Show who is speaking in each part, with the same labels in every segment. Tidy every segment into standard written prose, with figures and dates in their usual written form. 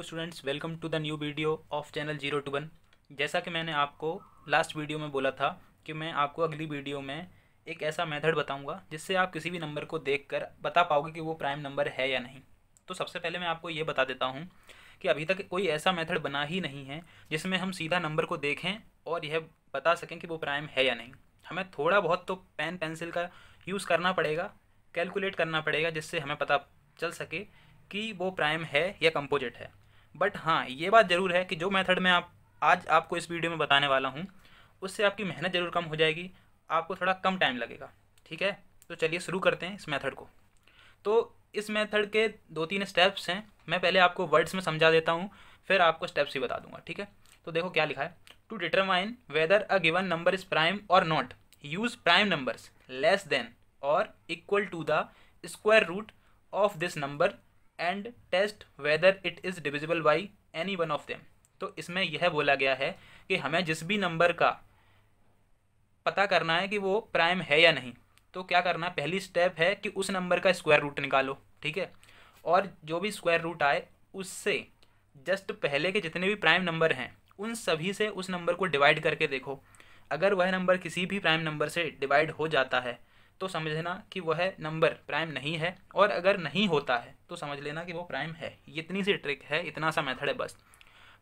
Speaker 1: Hello students, welcome to the new video of channel 0 to 1। जैसा कि मैंने आपको लास्ट वीडियो में बोला था कि मैं आपको अगली वीडियो में एक ऐसा मेथड बताऊंगा जिससे आप किसी भी नंबर को देखकर बता पाओगे कि वो प्राइम नंबर है या नहीं। तो सबसे पहले मैं आपको ये बता देता हूँ कि अभी तक कोई ऐसा मेथड बना ही नहीं है जिसमें हम सीधा नंबर को देखें और यह बता सकें कि वो प्राइम है या नहीं। हमें थोड़ा बहुत तो पेन पेंसिल का यूज़ करना पड़ेगा, कैलकुलेट करना पड़ेगा, जिससे हमें पता चल सके कि वो प्राइम है या कंपोजिट है। बट हाँ, ये बात ज़रूर है कि जो मेथड मैं आज आपको इस वीडियो में बताने वाला हूँ उससे आपकी मेहनत ज़रूर कम हो जाएगी, आपको थोड़ा कम टाइम लगेगा। ठीक है, तो चलिए शुरू करते हैं इस मेथड को। तो इस मेथड के 2-3 स्टेप्स हैं। मैं पहले आपको वर्ड्स में समझा देता हूँ, फिर आपको स्टेप्स ही बता दूंगा। ठीक है, तो देखो क्या लिखा है। To determine whether a given number is prime और not, use prime numbers less than और equal to the square root of this number and test whether it is divisible by any one of them. तो इसमें यह बोला गया है कि हमें जिस भी नंबर का पता करना है कि वो प्राइम है या नहीं, तो क्या करना है, पहली स्टेप है कि उस नंबर का स्क्वायर रूट निकालो। ठीक है, और जो भी स्क्वायर रूट आए उससे जस्ट पहले के जितने भी प्राइम नंबर हैं उन सभी से उस नंबर को डिवाइड करके देखो। अगर वह नंबर किसी भी प्राइम नंबर से डिवाइड हो जाता है तो समझना कि वह नंबर प्राइम नहीं है, और अगर नहीं होता है तो समझ लेना कि वो प्राइम है। इतनी सी ट्रिक है, इतना सा मेथड है बस।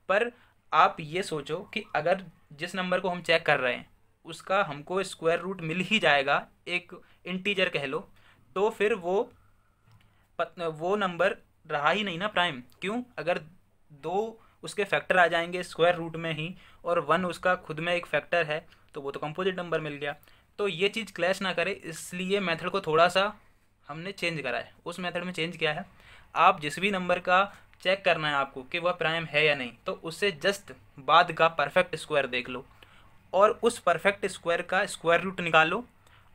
Speaker 1: पर आप ये सोचो कि अगर जिस नंबर को हम चेक कर रहे हैं उसका हमको स्क्वायर रूट मिल ही जाएगा, एक इंटीजर कह लो, तो फिर वो नंबर रहा ही नहीं ना प्राइम। क्यों? अगर दो उसके फैक्टर आ जाएंगे स्क्वायर रूट में ही और वन उसका खुद में एक फैक्टर है तो वो तो कंपोजिट नंबर मिल गया। तो ये चीज़ क्लैश ना करे, इसलिए मेथड को थोड़ा सा हमने चेंज करा है। उस मेथड में चेंज किया है, आप जिस भी नंबर का चेक करना है आपको कि वह प्राइम है या नहीं, तो उससे जस्ट बाद का परफेक्ट स्क्वायर देख लो और उस परफेक्ट स्क्वायर का स्क्वायर रूट निकालो,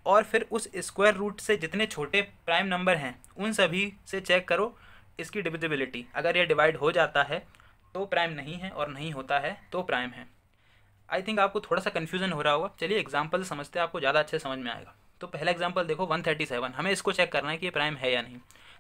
Speaker 1: और फिर उस स्क्वायर रूट से जितने छोटे प्राइम नंबर हैं उन सभी से चेक करो इसकी डिविजिबिलिटी। अगर ये डिवाइड हो जाता है तो प्राइम नहीं है, और नहीं होता है तो प्राइम है। आई थिंक आपको थोड़ा सा कन्फ्यूजन हो रहा होगा। चलिए एग्जाम्पल समझते हैं, आपको ज़्यादा अच्छे समझ में आएगा। तो पहला एग्जाम्पल देखो, 137। हमें इसको चेक करना है कि ये प्राइम है या नहीं।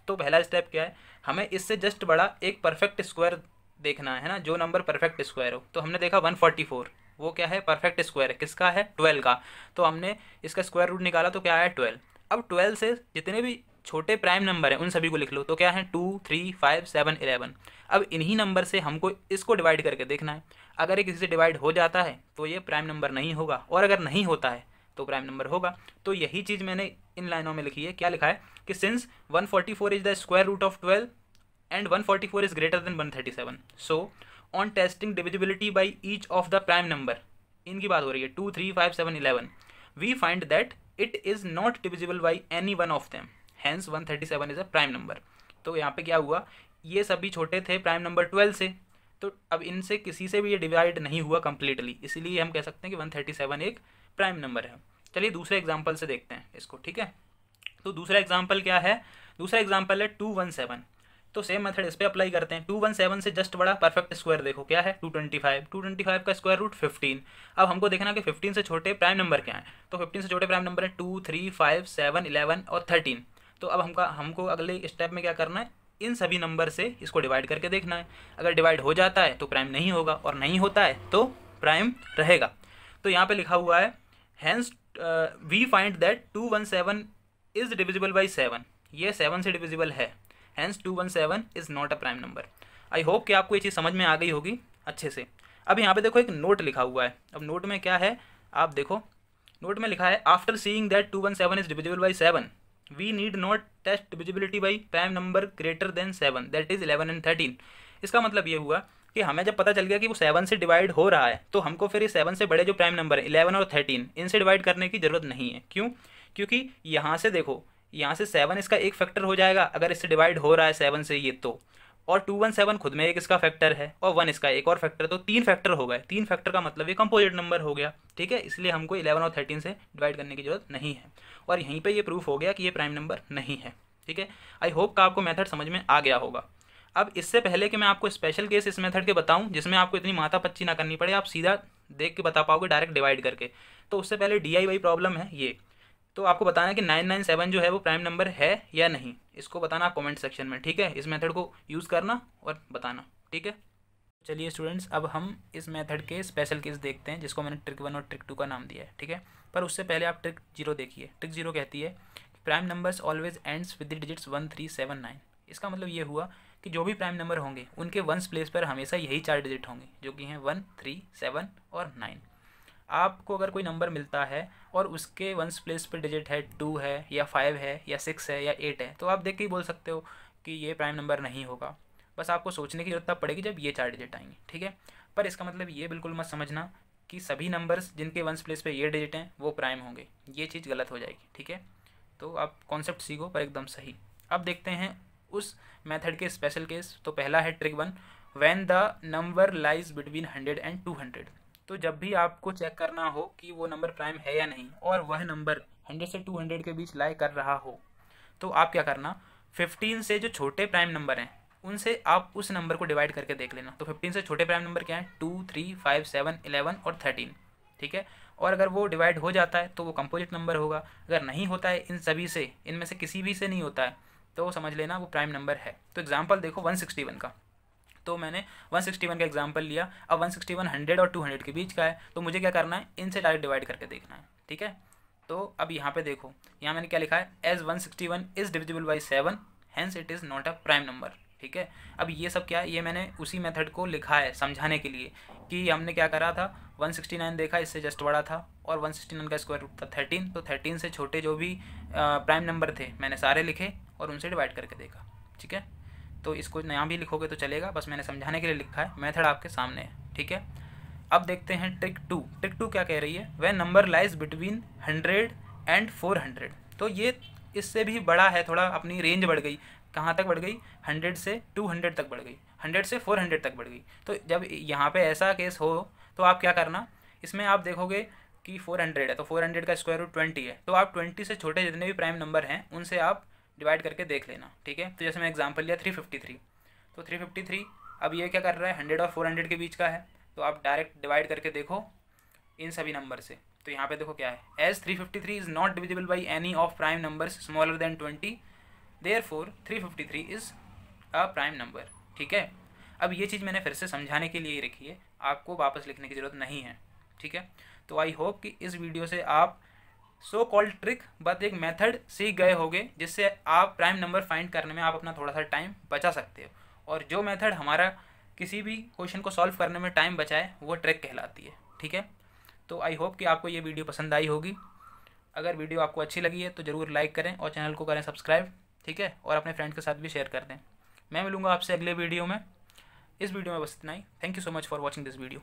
Speaker 1: तो पहला स्टेप क्या है, हमें इससे जस्ट बड़ा एक परफेक्ट स्क्वायर देखना है ना, जो नंबर परफेक्ट स्क्वायर हो। तो हमने देखा 144, वो क्या है, परफेक्ट स्क्वायर है। किसका है? 12 का। तो हमने इसका स्क्वायर रूट निकाला तो क्या आया? 12। अब 12 से जितने भी छोटे प्राइम नंबर हैं उन सभी को लिख लो। तो क्या है? 2, 3, 5, 7, 11। अब इन्हीं नंबर से हमको इसको डिवाइड करके देखना है। अगर ये किसी से डिवाइड हो जाता है तो ये प्राइम नंबर नहीं होगा, और अगर नहीं होता है तो प्राइम नंबर होगा। तो यही चीज़ मैंने इन लाइनों में लिखी है। क्या लिखा है कि since 144 is the square root of 12 and 144 is greater than 137, so on testing divisibility by each of the prime number, इनकी बात हो रही है, 2, 3, 5, 7, 11, we find that it is not divisible by any one of them, hence 137 is a prime number. तो यहाँ पे क्या हुआ, ये सभी छोटे थे प्राइम नंबर 12 से, तो अब इनसे किसी से भी ये डिवाइड नहीं हुआ कम्प्लीटली, इसलिए हम कह सकते हैं कि 137 एक प्राइम नंबर है। चलिए दूसरे एग्जाम्पल से देखते हैं इसको। ठीक है, तो दूसरा एग्जाम्पल क्या है? दूसरा एग्जाम्पल है 217। तो सेम मेथड इस पर अप्लाई करते हैं। 217 से जस्ट बड़ा परफेक्ट स्क्वायर देखो, क्या है? 225। 225 का स्क्वायर रूट 15। अब हमको देखना कि 15 से छोटे प्राइम नंबर क्या है। तो 15 से छोटे प्राइम नंबर है 2, 3, 5, 7, 11 और 13। तो अब हमको अगले स्टेप में क्या करना है, इन सभी नंबर से इसको डिवाइड करके देखना है। अगर डिवाइड हो जाता है तो प्राइम नहीं होगा, और नहीं होता है तो प्राइम रहेगा। तो यहाँ पे लिखा हुआ है hence we find that 217 is divisible by 7। ये 7 से डिविजिबल है, hence 217 is not a prime number. I hope कि आपको ये चीज़ समझ में आ गई होगी अच्छे से। अब यहाँ पे देखो एक नोट लिखा हुआ है। अब नोट में क्या है, आप देखो, नोट में लिखा है after seeing that 217 is divisible by 7 we need not test divisibility by prime number greater than 7, that is 11 and 13। इसका मतलब ये हुआ कि हमें जब पता चल गया कि वो 7 से डिवाइड हो रहा है तो हमको फिर ये 7 से बड़े जो प्राइम नंबर है 11 और 13, इनसे डिवाइड करने की ज़रूरत नहीं है। क्यों? क्योंकि यहाँ से देखो, यहाँ से 7 इसका एक फैक्टर हो जाएगा अगर इससे डिवाइड हो रहा है 7 से ये, तो और 217 खुद में एक इसका फैक्टर है और 1 इसका एक और फैक्टर, तो 3 फैक्टर हो गए। 3 फैक्टर का मतलब ये कंपोजिट नंबर हो गया। ठीक है, इसलिए हमको 11 और 13 से डिवाइड करने की जरूरत नहीं है, और यहीं पे ये प्रूफ हो गया कि ये प्राइम नंबर नहीं है। ठीक है, आई होप का आपको मेथड समझ में आ गया होगा। अब इससे पहले कि मैं आपको स्पेशल केस इस मेथड के बताऊं जिसमें आपको इतनी माथापच्ची ना करनी पड़े, आप सीधा देख के बता पाओगे डायरेक्ट डिवाइड करके, तो उससे पहले DIY प्रॉब्लम है ये। तो आपको बताना है कि 997 जो है वो प्राइम नंबर है या नहीं, इसको बताना आप कमेंट सेक्शन में। ठीक है, इस मेथड को यूज़ करना और बताना। ठीक है। चलिए स्टूडेंट्स, अब हम इस मेथड के स्पेशल केस देखते हैं, जिसको मैंने ट्रिक 1 और ट्रिक 2 का नाम दिया है। ठीक है, पर उससे पहले आप ट्रिक 0 देखिए। ट्रिक 0 कहती है prime numbers always ends with the digits 1 3 7 9। इसका मतलब ये हुआ कि जो भी प्राइम नंबर होंगे उनके वंस प्लेस पर हमेशा यही 4 डिजिट होंगे, जो कि हैं 1 3 7 और 9। आपको अगर कोई नंबर मिलता है और उसके वंस प्लेस पर डिजिट है 2 है या 5 है या 6 है या 8 है, तो आप देख के ही बोल सकते हो कि ये प्राइम नंबर नहीं होगा। बस आपको सोचने की जरूरत तब पड़ेगी जब ये 4 डिजिट आएंगे। ठीक है, पर इसका मतलब ये बिल्कुल मत समझना कि सभी नंबर्स जिनके वंस प्लेस पे ये डिजिट हैं वो प्राइम होंगे, ये चीज़ गलत हो जाएगी। ठीक है, तो आप कॉन्सेप्ट सीखो पर एकदम सही। अब देखते हैं उस मेथड के स्पेशल केस। तो पहला है trick 1, when the number lies between 100 and 200। तो जब भी आपको चेक करना हो कि वो नंबर प्राइम है या नहीं और वह नंबर 100 से 200 के बीच लाई कर रहा हो, तो आप क्या करना, 15 से जो छोटे प्राइम नंबर हैं उनसे आप उस नंबर को डिवाइड करके देख लेना। तो 15 से छोटे प्राइम नंबर क्या है, 2 3 5 7 11 और 13। ठीक है, और अगर वो डिवाइड हो जाता है तो वो कंपोजिट नंबर होगा। अगर नहीं होता है इन सभी से, इनमें से किसी भी से नहीं होता है, तो समझ लेना वो प्राइम नंबर है। तो एग्जाम्पल देखो 161 का, तो मैंने 161 का एग्जाम्पल लिया। अब 161 100 और 200 के बीच का है, तो मुझे क्या करना है, इनसे डायरेक्ट डिवाइड करके देखना है। ठीक है, तो अब यहाँ पे देखो, यहाँ मैंने क्या लिखा है, as 161 is divisible by 7 hence it is not a prime number. ठीक है, अब ये सब क्या है, ये मैंने उसी मेथड को लिखा है समझाने के लिए कि हमने क्या करा था, 169 देखा, इससे जस्ट बड़ा था, और 169 का स्क्वायर रूट था 13, तो 13 से छोटे जो भी प्राइम नंबर थे मैंने सारे लिखे और उनसे डिवाइड करके देखा। ठीक है, तो इसको यहाँ भी लिखोगे तो चलेगा, बस मैंने समझाने के लिए लिखा है, मेथड आपके सामने है। ठीक है, अब देखते हैं ट्रिक 2। ट्रिक 2 क्या कह रही है, वह नंबर लाइज बिटवीन 100 एंड 400। तो ये इससे भी बड़ा है थोड़ा, अपनी रेंज बढ़ गई। कहाँ तक बढ़ गई, 100 से 200 तक बढ़ गई, 100 से 400 तक बढ़ गई। तो जब यहाँ पे ऐसा केस हो तो आप क्या करना, इसमें आप देखोगे कि 400 है तो 400 का स्क्वायर रूट 20 है, तो आप 20 से छोटे जितने भी प्राइम नंबर हैं उनसे आप डिवाइड करके देख लेना। ठीक है, तो जैसे मैं एग्जांपल लिया 353, तो 353 अब ये क्या कर रहा है, 100 और 400 के बीच का है, तो आप डायरेक्ट डिवाइड करके देखो इन सभी नंबर से। तो यहाँ पे देखो क्या है, as 353 is not divisible by any of prime numbers smaller than 20, therefore 353 is a prime number. ठीक है, अब ये चीज़ मैंने फिर से समझाने के लिए ही रखी है, आपको वापस लिखने की ज़रूरत नहीं है। ठीक है, तो आई होप कि इस वीडियो से आप सो कॉल्ड ट्रिक बट एक मेथड सीख गए होंगे, जिससे आप प्राइम नंबर फाइंड करने में आप अपना थोड़ा सा टाइम बचा सकते हो। और जो मेथड हमारा किसी भी क्वेश्चन को सॉल्व करने में टाइम बचाए वो ट्रिक कहलाती है। ठीक है, तो आई होप कि आपको ये वीडियो पसंद आई होगी। अगर वीडियो आपको अच्छी लगी है तो ज़रूर लाइक करें और चैनल को करें सब्सक्राइब। ठीक है, और अपने फ्रेंड्स के साथ भी शेयर कर दें। मैं मिलूँगा आपसे अगले वीडियो में। इस वीडियो में बस इतना ही। Thank you so much for watching this video.